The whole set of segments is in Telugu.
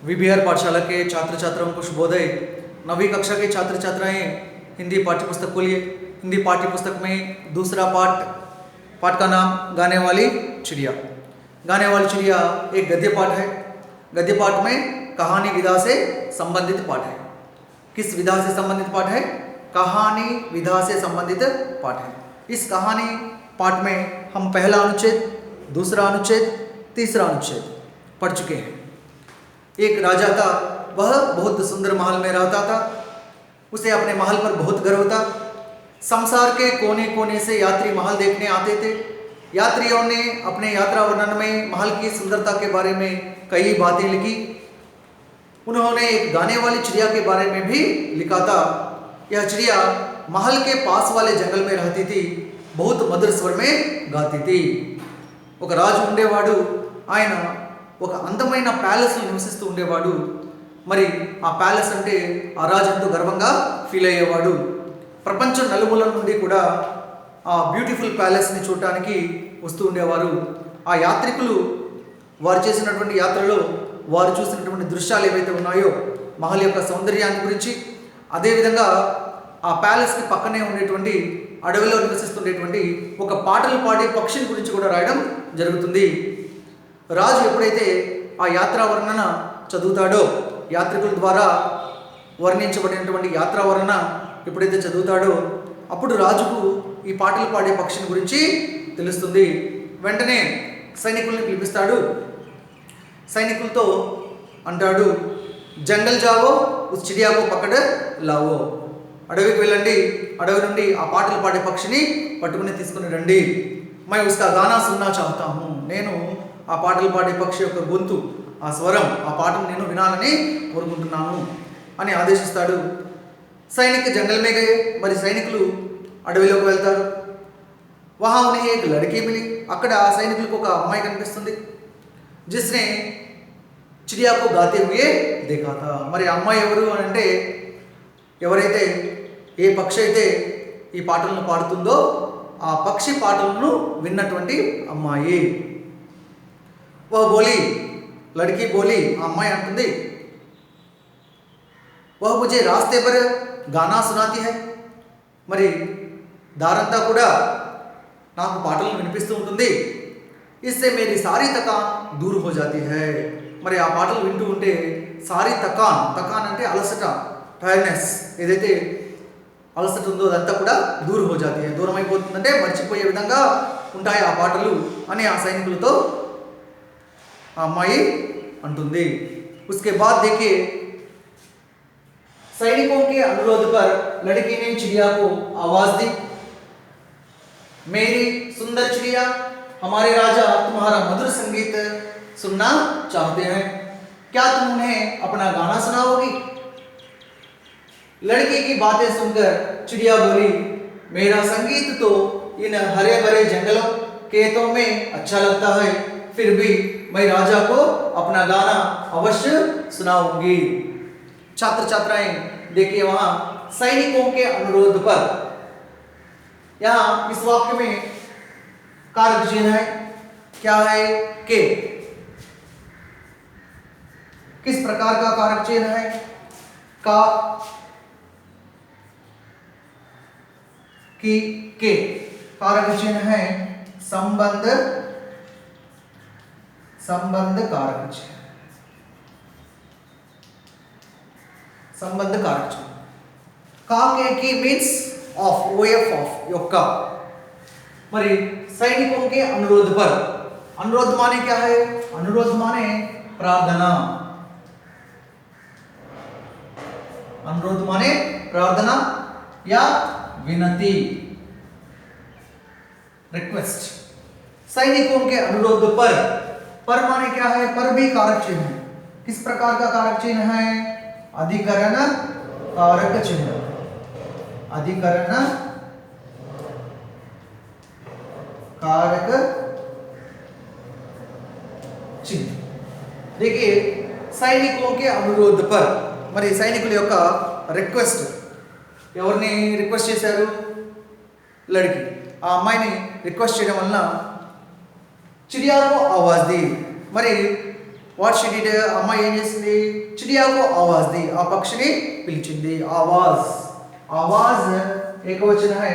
वीबीआर पाठशाला के छात्र छात्राओं को शुभोदय। 9वीं कक्षा के छात्र छात्राएं हिंदी पाठ्य पुस्तक खोलिए। हिंदी पाठ्य पुस्तक में दूसरा पाठ का नाम गाने वाली चिड़िया। गाने वाली चिड़िया एक गद्य पाठ है। गद्य पाठ में कहानी विधा से संबंधित पाठ है। किस विधा से संबंधित पाठ है? कहानी विधा से संबंधित पाठ है। इस कहानी पाठ में हम पहला अनुच्छेद, दूसरा अनुच्छेद, तीसरा अनुच्छेद पढ़ चुके हैं। एक राजा था, वह बहुत सुंदर महल में रहता था। उसे अपने महल पर बहुत गर्व था। संसार के कोने कोने से यात्री महल देखने आते थे। यात्रियों ने अपने यात्रा वर्णन में महल की सुंदरता के बारे में कई बातें लिखी। उन्होंने एक गाने वाली चिड़िया के बारे में भी लिखा था। यह चिड़िया महल के पास वाले जंगल में रहती थी, बहुत मधुर स्वर में गाती थी। ఒక రాజు ఉండేవాడు. ఆయన ఒక అందమైన ప్యాలెస్లో నివసిస్తూ ఉండేవాడు. మరి ఆ ప్యాలెస్ అంటే ఆ రాజు ఎంతో గర్వంగా ఫీల్ అయ్యేవాడు. ప్రపంచం నలుమూలల నుండి కూడా ఆ బ్యూటిఫుల్ ప్యాలెస్ని చూడటానికి వస్తూ ఉండేవారు. ఆ యాత్రికులు వారు చేసినటువంటి యాత్రలో వారు చూసినటువంటి దృశ్యాలు ఏవైతే ఉన్నాయో మహల్ యొక్క సౌందర్యాన్ని గురించి, అదేవిధంగా ఆ ప్యాలెస్కి పక్కనే ఉండేటువంటి అడవిలో నివసిస్తుండేటువంటి ఒక పాటలు పాడే పక్షిని గురించి కూడా రాయడం జరుగుతుంది. రాజు ఎప్పుడైతే ఆ యాత్రా వర్ణన చదువుతాడో, యాత్రికుల ద్వారా వర్ణించబడినటువంటి యాత్రా వర్ణన ఎప్పుడైతే చదువుతాడో అప్పుడు రాజుకు ఈ పాటలు పాడే పక్షిని గురించి తెలుస్తుంది. వెంటనే సైనికుల్ని పిలిపిస్తాడు. సైనికులతో అంటాడు, జంగల్ జావో ఉస్ చిడియాకో పకడ్ లావో, అడవికి వెళ్ళండి, అడవి నుండి ఆ పాటలు పాడే పక్షిని పట్టుకుని తీసుకుని రండి. మై ఉస్కా గానా సున్నా చాహతా హూ, నేను ఆ పాటలు పాడే పక్షి యొక్క గొంతు, ఆ స్వరం, ఆ పాటను నేను వినాలని కోరుకుంటున్నాను అని ఆదేశిస్తాడు. సైనిక జంగల్ మే గయే, మరి సైనికులు అడవిలోకి వెళ్తారు. వహా ఉన్హే ఏక్ లడ్కీ మిలి, అక్కడ ఆ సైనికులకు ఒక అమ్మాయి కనిపిస్తుంది. జిస్నే చిడియాకు గాతే హుయే దేఖా థా, మరి అమ్మాయి ఎవరు అని అంటే ఎవరైతే ఏ పక్షి అయితే ఈ పాటలను పాడుతుందో ఆ పక్షి పాటలను విన్నటువంటి అమ్మాయి. ఓ బోలి, లడ్కీ బోలి, ఆ అమ్మాయి అంటుంది, వహ్ ముझे రాస్తే పర్ గానా సునాతి హై, మరి దారంతా కూడా నాకు పాటలను వినిపిస్తూ ఉంటుంది. ఇస్సే మేరీ సారీ తకాన్ దూర్ హో జాతీ హై, మరి ఆ పాటలు వింటూ ఉంటే సారీ తకాన్, తకాన్ అంటే అలసట, టైర్డ్నెస్, ఏదైతే అలసట ఉందో అదంతా కూడా దూర్ హో జాతీ హై, దూరం అయిపోతుందంటే మర్చిపోయే విధంగా ఉంటాయి ఆ పాటలు అని ఆ సైనికులతో ఆ అమ్మాయి అంటుంది. उसके बाद देखिए, सैनिकों के अनुरोध पर लड़की ने चिड़िया को आवाज दी, मेरी सुंदर चिड़िया, हमारे राजा तुम्हारा मधुर संगीत सुनना चाहते हैं, क्या तुम उन्हें अपना गाना सुनाओगी? लड़की की बातें सुनकर चिड़िया बोली, मेरा संगीत तो इन हरे भरे जंगलों खेतों में अच्छा लगता है, फिर भी मैं राजा को अपना गाना अवश्य सुनाऊंगी। छात्र छात्राएं देखिए, वहां सैनिकों के अनुरोध पर, यहां इस वाक्य में कारक चिन्ह है, क्या है? के। किस प्रकार का कारक चिन्ह है? का, की, के। कारक चिन्ह है संबंध, संबंध कारक चिन्ह, संबंध कारक चिन्ह. का के की मीन्स ऑफ, ओएफ ऑफ, యొక్క. మరి సైనిकों के अनुरोध पर, अनुरोध माने क्या है? अनुरोध माने प्रार्थना, अनुरोध माने प्रार्थना या विनती, रिक्वेस्ट. सैनिकों के अनुरोध पर माने क्या है? पर भी कारक चिन्ह है. किस प्रकार का कारक चिन्ह है? अधिकरण कारक चिन्ह, अधिकरण कारक चिन्ह. देखिए, సైనికోं के अनुरोध पर, మరి సైనికుల యొక్క రిక్వెస్ట్, ఎవరిని రిక్వెస్ట్ చేశారు? లడ్కి, ఆ అమ్మాయిని రిక్వెస్ట్ చేయడం వలన చిడియాకు ఆవాజ్ ది, మరి వాట్ షీ డిడ్, అమ్మాయి ఏం చేసింది, చిడియాకు ఆవాజ్ ది, ఆ పక్షిని పిలిచింది. ఆవాజ్, ఆవాజ్ ఏకవచన హై,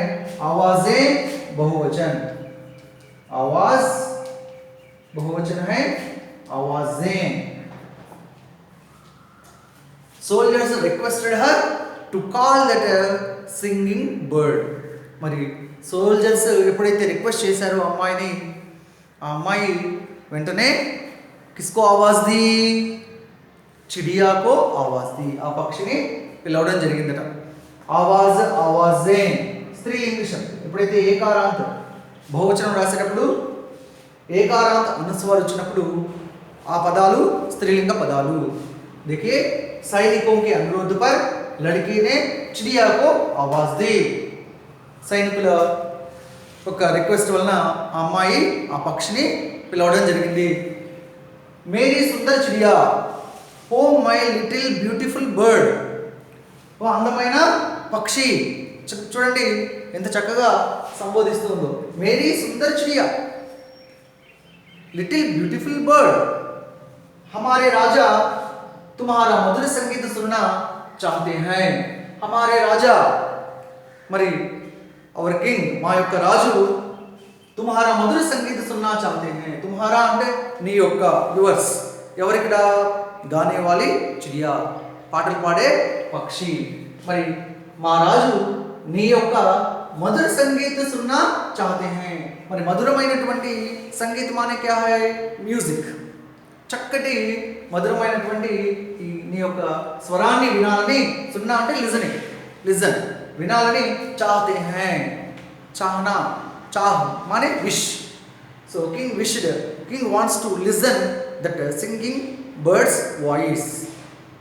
ఆవాజే బహువచన్, ఆవాజ్ बहुवचन है आवाजें. Soldiers requested her to call that singing bird. మరి సోల్జర్స్ ఎప్పుడైతే రిక్వెస్ట్ చేశారో అమ్మాయిని, ఆ అమ్మాయి వెంటనే కిస్కో ఆవాజ్ ది, చిడియాకో ఆవాజ్ ది, ఆ పక్షిని పిలవడం జరిగిందట. ఆవాజ్, ఆవాజే స్త్రీలింగ శబ్దం. ఎప్పుడైతే ఏకారాంత బహువచనం రాసేటప్పుడు ఏకారాంత అనుస్వార వచ్చినప్పుడు ఆ పదాలు స్త్రీలింగ పదాలు. देखिए సైనికోं के अनुरोध पर लड़की ने चिड़िया को आवाज दी. సైనికుల ఒక రిక్వెస్ట్ వలన ఆ అమ్మాయి ఆ పక్షిని పిలవడం జరిగింది. మేరీ సుందర్ చిడియా, oh my little beautiful bird, ఓ అందమైన పక్షి. చూడండి ఎంత చక్కగా సంబోధిస్తుందో. మేరీ సుందర్ చిడియా, लिटिल ब्यूटीफुल बर्ड, हमारे राजा तुम्हारा मधुर संगीत सुनना चाहते हैं. हमारे राजा మరి అవర్ కింగ్, మా యొక్క రాజు, తుమ్హారా మధుర సంగీత సున్నా చాహతే హై. తుమ్హారా అంటే నీ యొక్క, యువర్స్ ఎవరికడ, గానేవాలి చిడియా, పాటలు పాడే పక్షి. మరి మా రాజు నీ యొక్క మధుర సంగీత సున్నా చాహతే హై. మరి మధురమైనటువంటి సంగీతం అనే క్యా హై, మ్యూజిక్. చక్కటి మధురమైనటువంటి ఈ నీ యొక్క స్వరాన్ని వినాలని, సున్నా అంటే లిజనింగ్, లిజన్, వినాలని చాహతే హై. చాహనా, చాహ్ మానే wish. So king wished, king wants to listen that singing birds voice.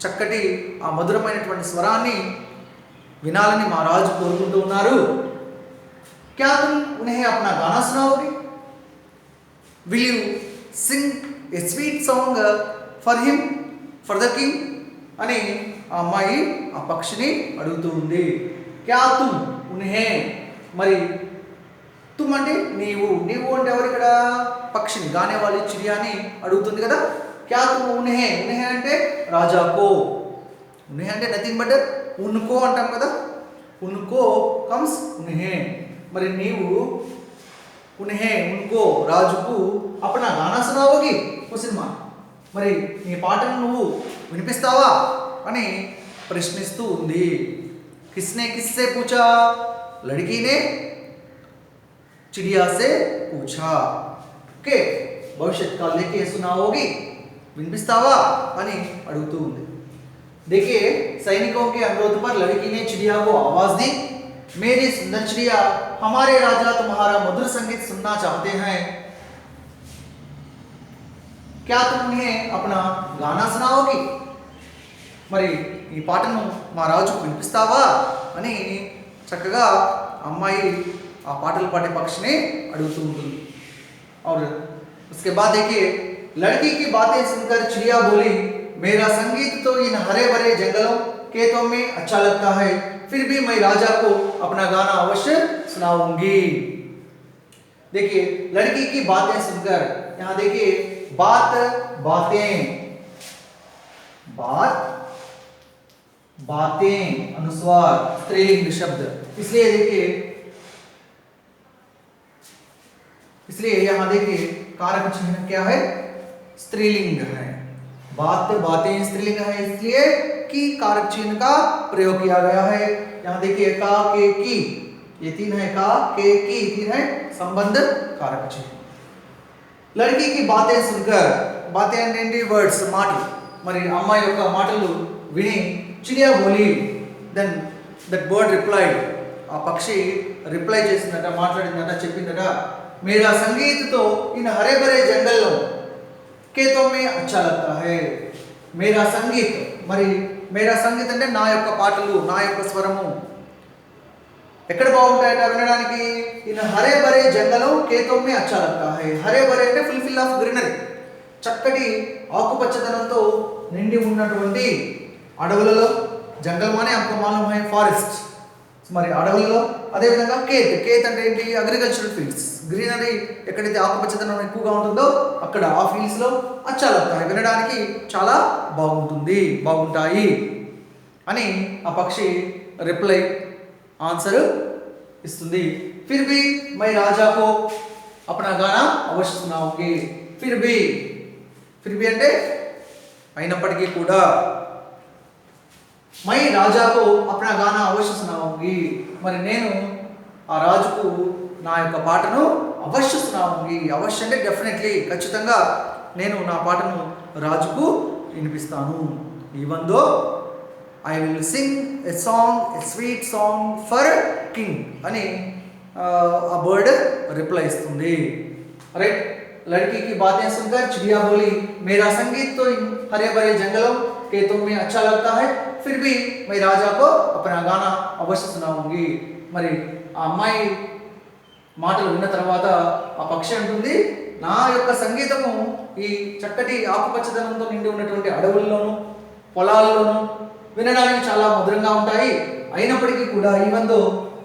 చక్కటి ఆ మధురమైనటువంటి స్వరాన్ని వినాలని మా రాజు కోరుకుంటూ ఉన్నారు. क्या तुम उन्हें अपना गाना सुनाओगे? Will you sing a sweet song for him, for the king? అని ఆ అమ్మాయి ఆ పక్షిని అడుగుతూ ఉంది. క్యా తుమ్ ఉన్హే, మరి తుమ్ అంటే నీవు, నీవు అంటే ఎవరు ఇక్కడ, పక్షిని, గానేవాలి చిడియాని అడుగుతుంది కదా. క్యా తుమ్ ఉన్హే, ఉన్హే అంటే రాజాకో, ఉన్హే అంటే నథింగ్ బట్ ఉన్కో అంటాం కదా. ఉన్కో కమ్స్ ఉన్హే. మరి నీవు ఉన్హే, ఉన్కో, రాజుకు అప్పుడు గానా సునావోగి సినిమా, మరి నీ పాటను నువ్వు వినిపిస్తావా అని ప్రశ్నిస్తూ ఉంది. కిస్నే కిస్సే పూచా, లడ్కీనే చిడియా సే పూచా. ఓకే, భవిష్యత్ కాల్ లేకే సునావోగి, వినిపిస్తావా అని అడుగుతూ ఉంది. देखिए सैनिकों के अनुरोध पर लड़की ने चिड़िया को आवाज दी. मेरी सुंदर चिड़िया, हमारे राजा तुम्हारा मधुर संगीत सुनना चाहते हैं. क्या तुम उन्हें अपना गाना सुनाओगी? మరి ఈ పాటను మా రాజుకు వినిపిస్తావా అని చక్కగా అమ్మాయి ఆ పాటలు పాడే పక్షిని అడుగుతూ ఉంటుంది. और उसके बाद देखिए लड़की की बातें सुनकर चिड़िया बोली, मेरा संगीत तो इन हरे भरे जंगलों खेतों में अच्छा लगता है, फिर भी मैं राजा को अपना गाना अवश्य सुनाऊंगी. देखिए लड़की की बातें सुनकर, यहाँ देखिए बात, बातें, बात, बातें अनुस्वार स्त्रीलिंग शब्द, इसलिए देखिए, इसलिए यहाँ देखिए कारक चिन्ह क्या है, स्त्रीलिंग है. बात, बातें स्त्रीलिंग है, इसलिए की कारक चिन्ह का प्रयोग किया गया है. यहाँ देखिए का, के, की, ये तीन है, का, के, की, तीन है संबंध कारक चिन्ह. लड़की की बातें सुनकर, बातें అంటే వర్డ్స్, మాటలు. మరి అమ్మాయి యొక్క మాటలు విని చిడియా బోలి, దెన్ దట్ బర్డ్ రిప్లైడ్, ఆ పక్షి రిప్లై చేసిందట, మాట్లాడిందట, చెప్పిందట, मेरा संगीत तो इन हरे भरे जंगलों खेतों में अच्छा लगता है. मेरा संगीत, మరి మేరా సంగీత్ అంటే నా యొక్క పాటలు, నా యొక్క స్వరము ఎక్కడ బాగుంటాయట వినడానికి, ఇన్ హరే భరే జంగలో కేతో మే అచ్చా లగ్తా హై. హరే భరే అంటే ఫుల్ ఆఫ్ గ్రీనరీ, చక్కటి ఆకుపచ్చదనంతో నిండి ఉన్నటువంటి అడవులలో, జంగల్ మానే आपको मालूम है ఫారెస్ట్, మరి అడవులలో. అదేవిధంగా కేత్, కేత్ అంటే ఏంటి, అగ్రికల్చరల్ ఫీల్డ్స్, గ్రీనరీ ఎక్కడైతే ఆకుపచ్చదనం ఎక్కువగా ఉంటుందో అక్కడ ఆ ఫీల్డ్స్లో అచ్చా లగ్తా హై, వినడానికి చాలా బాగుంటాయి అని ఆ పక్షి రిప్లై ఆన్సర్ ఇస్తుంది. ఫిర్ భీ మై రాజాకో అప్నా గానా అవశ్య సునాऊंगी. ఫిర్ భీ అంటే అయినప్పటికీ కూడా, మై రాజాకో అప్నా గానా అవశ్య సునాऊंगी, మరి నేను ఆ రాజుకు నా యొక్క పాటను అవశ్య సునాऊंगी. అవశ్య అంటే డెఫినెట్లీ, ఖచ్చితంగా నేను నా పాటను రాజుకు వినిపిస్తాను. Even though I will sing a song, a sweet song for king అని ఆ బర్డ్ రిప్లై ఇస్తుంది. రైట్. लड़की की बातें सुनकर चिड़िया बोली, मेरा संगीत तो इन हरे भरे जंगलों के तुम्हें अच्छा लगता है, फिर भी मैं राजा को अपना गाना अवश्य सुनाऊंगी. మరి ఆ అమ్మాయి మాటలు విన్న తర్వాత ఆ పక్షి అంటుంది, నా యొక్క సంగీతము ఈ చక్కటి ఆకుపచ్చదనంతో నిండి ఉన్నటువంటి అడవుల్లోనూ పొలాల్లోనూ వినడానికి చాలా మధురంగా ఉంటాయి. అయినప్పటికీ కూడా ఈవెన్ దో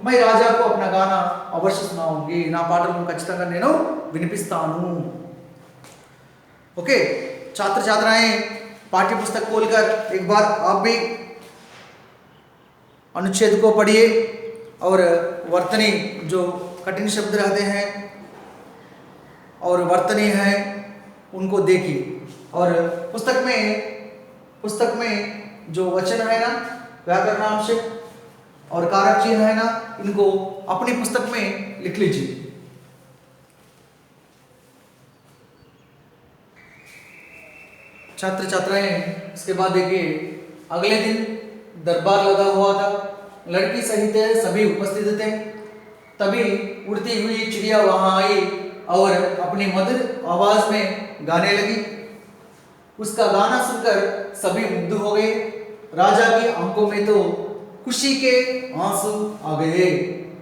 మై రాజాకు అప్నా గానా అవశ్య సునాऊंगी, నా పాటలను ఖచ్చితంగా నేను వినిపిస్తాను. ओके छात्र छात्राएं, पाठ्य पुस्तक खोलकर एक बार आप भी अनुच्छेद को पढ़िए और वर्तनी जो कठिन शब्द रहते हैं और वर्तनी है उनको देखिए. और पुस्तक में जो वचन है ना, व्याकरणांश और कारक चिन्ह है ना, इनको अपनी पुस्तक में लिख लीजिए. छात्र छात्राएं, इसके बाद देखिए, अगले दिन दरबार लगा हुआ था, लड़की सहित सभी उपस्थित थे. तभी उड़ती हुई चिड़िया वहां आई और अपनी मधुर आवाज में गाने लगी. उसका गाना सुनकर सभी मुग्ध हो गए. राजा की आंखों में तो खुशी के आंसू आ गए.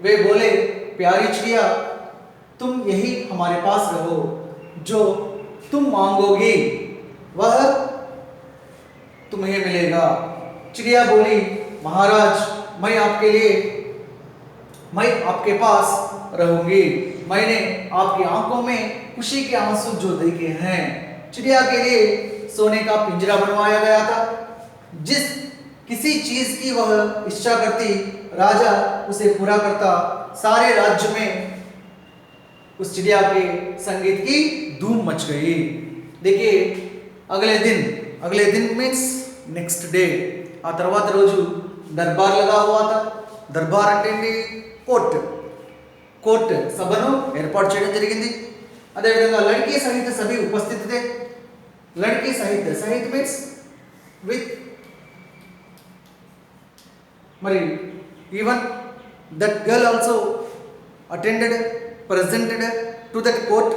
वे बोले, प्यारी चिड़िया, तुम यही हमारे पास रहो, जो तुम मांगोगी वह तुम्हें मिलेगा. चिड़िया बोली, महाराज, मैं आपके पास रहूंगी. मैंने आपकी आंखों में खुशी के आंसू जो देखे हैं. चिड़िया के लिए सोने का पिंजरा बनवाया गया था. जिस किसी चीज की वह इच्छा करती, राजा उसे पूरा करता. सारे राज्य में उस चिड़िया के संगीत की धूम मच गई. देखिए, अगले दिन मीन्स నెక్స్ట్ డే, ఆ తర్వాత రోజు దర్బార్ లగా హువా థా. దర్బార్ అంటే ఏంటి? కోర్ట్ సభను ఏర్పాటు చేయడం జరిగింది. అదేవిధంగా లడ్కీ సహిత సభీ ఉపస్థితి थे. లడ్కీ సహిత్ మీన్స్ విత్, మరి even that girl also attended, presented to that court.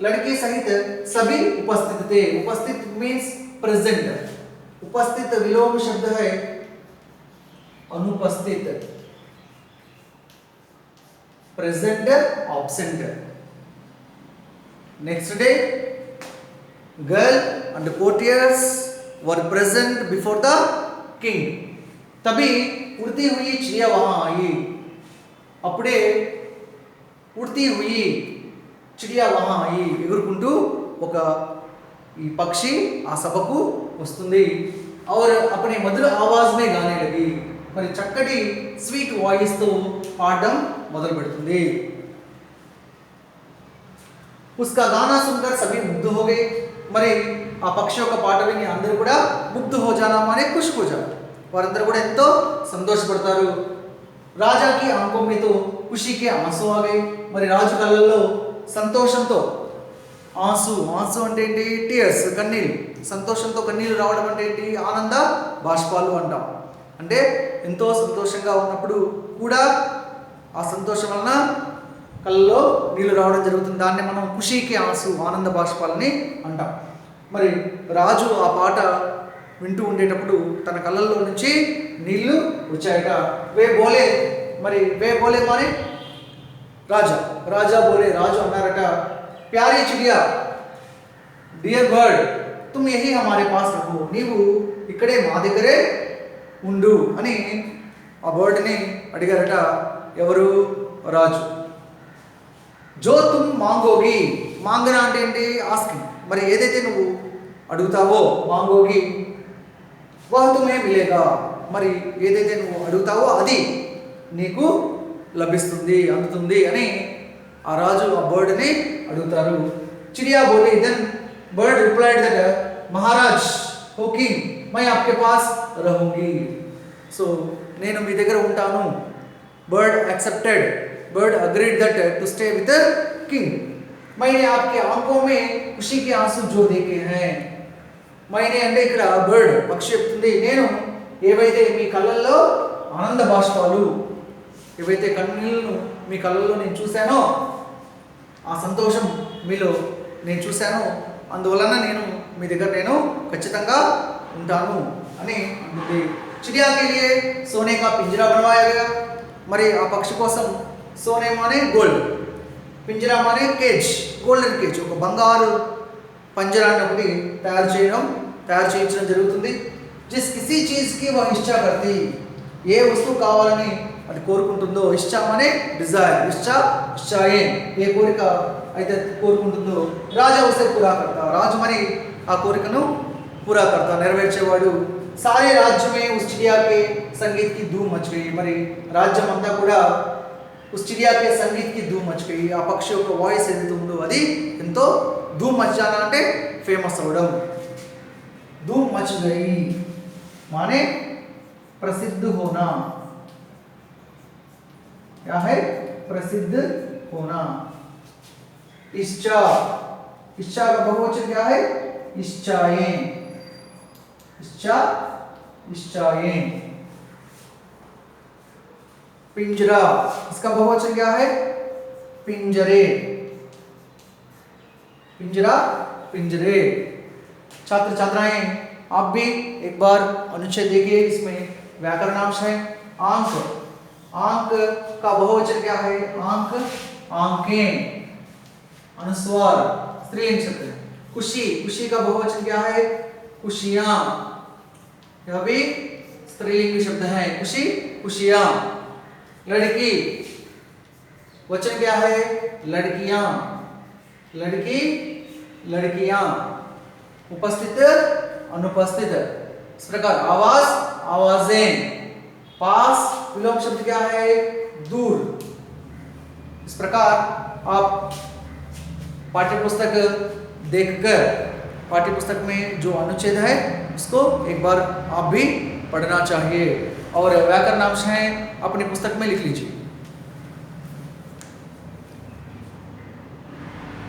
लड़की सहित सभी उपस्थित थे. उपस्थित मीन्स प्रेजेंट. उपस्थित विलोम शब्द है अनुपस्थित. Present absent. Next day girl and courtiers were present before the king. तभी उड़ती हुई चिड़िया वहां आई. అప్పుడే उड़ती हुई चिड़िया वहां आई, ఎగురుకుంటూ ఒక ఈ పక్షి ఆ సభకు వస్తుంది. और अपने मधुर आवाज में गाने लगी. మరి చక్కటి స్వీట్ వాయిస్ తో పాడడం మొదలు పెడుతుంది. उसका गाना सुनकर सभी मुग्ध हो गए. మరి ఆ పక్షి యొక్క పాట విని అందరూ కూడా ముగ్ధ हो जाना माने खुश हो जाना, వారందరూ కూడా ఎంతో సంతోషపడతారు. రాజా की आंखों में तो खुशी के आंसू आ गए. మరి రాజు కళ్ళల్లో సంతోషంతో ఆంసు అంటే ఏంటి? టీయర్స్, కన్నీళ్ళు. సంతోషంతో కన్నీళ్ళు రావడం అంటే ఏంటి? ఆనంద బాష్పాలు అంటాం. అంటే ఎంతో సంతోషంగా ఉన్నప్పుడు కూడా ఆ సంతోషం వలన కళ్ళలో నీళ్లు రావడం జరుగుతుంది. దాన్ని మనం ఖుషీకి ఆంసు, ఆనంద బాష్పాలని అంటాం. మరి రాజు ఆ పాట వింటూ ఉండేటప్పుడు తన కళ్ళల్లో నుంచి నీళ్లు వచ్చాయట. వే బోలే మానే రాజా బోలే, రాజు అన్నారట, ప్యారీ చిడియా, డియర్ బర్డ్, తుమ్ యహీ హమారే పాస్ రహో, నీవు ఇక్కడే మా దగ్గరే ఉండు అని ఆ బర్డ్ని అడిగారట. ఎవరు? రాజు. जो तुम मांगोगी, మాంగనా అంటే ఏంటి? ఆస్కింగ్. మరి ఏదైతే నువ్వు అడుగుతావో మాంగోగి వహ్ తుమ్హే మిలేగా, మరి ఏదైతే నువ్వు అడుగుతావో అది నీకు లభిస్తుంది, అందుతుంది అని ఆ రాజు ఆ బర్డ్ని అడుగుతారు. చిడియా బోలి, దెన్ బర్డ్ రిప్లైడ్ దట్ మహారాజ్ ఓ కింగ్ మై ఆప్కే పాస్ రహూంగి. సో నేను మీ దగ్గర ఉంటాను. Bird accepted, bird agreed that to stay with king. मैंने आपके आंखों में खुशी के आंसू जो देखे हैं. मैंने అంటే ఇక్కడ బర్డ్ పక్షి చెప్తుంది, నేను ఏవైతే మీ కళ్ళల్లో ఆనంద బాష్పాలు, ఏవైతే కన్నీళ్లను మీ కళ్ళల్లో నేను చూశానో, ఆ సంతోషం మీలో నేను చూశాను, అందువలన నేను మీ దగ్గర నేను ఖచ్చితంగా ఉంటాను అని అంటుంది. चिड़िया के लिए सोने का पिंजरा बनवाया गया. మరి ఆ పక్షి కోసం సోనే మానే గోల్డ్, పింజరా మానే కేజ్, గోల్డెన్ కేజ్, ఒక బంగారు పంజరాన్ని ఒకటి తయారు చేయించడం జరుగుతుంది. జిస్ కిసి చీజ్కి వహ ఇష్టా కర్తీ, ఏ వస్తువు కావాలని అది కోరుకుంటుందో, ఇష్టా మానే డిజైర్, ఇష్టాయే, ఏ కోరిక అయితే కోరుకుంటుందో రాజా ఉసే పూరా కర్తా, రాజు మరి ఆ కోరికను పూరా కర్తా, నెరవేర్చేవాడు. सारे राज्य में उस चिड़िया के संगीत की धूम मच गई. మరి రాజ్యం అంతా కూడా उस चिड़िया के संगीत की धूम मच गई. ఆ పక్షి యొక్క వాయిస్ ఏదైతే ఉందో అది ఎంతో ధూమ్ మచానా అంటే ఫేమస్ అవడం. धूम मच गई माने प्रसिद्ध होना. क्या है? प्रसिद्ध होना. इच्छा, इच्छा का बहुवचन क्या है? इच्छाएं, इच्छाएं. पिंजरा, इसका बहुवचन क्या है? पिंजरे, पिंजरा, पिंजरे. छात्र छात्राएं आप भी एक बार अनुच्छेद देखिए, इसमें व्याकरणांश है. आंक, आंक का बहुवचन क्या है? आंक, आंखें. अनुस्वार स्त्रीलिंग शब्द है. खुशी, खुशी का बहुवचन क्या है? खुशियां, यह भी स्त्रीलिंग शब्द है. खुशी, खुशियां. लड़की, वचन क्या है? लड़कियां, लड़की, लड़कियां. उपस्थित, अनुपस्थित. इस प्रकार आवाज, आवाजें. पास विलोम शब्द क्या है? दूर. इस प्रकार आप पाठ्यपुस्तक देखकर पाठ्यपुस्तक में जो अनुच्छेद है उसको एक बार आप भी पढ़ना चाहिए और व्याकरणांश हैं अपनी पुस्तक में लिख लीजिए.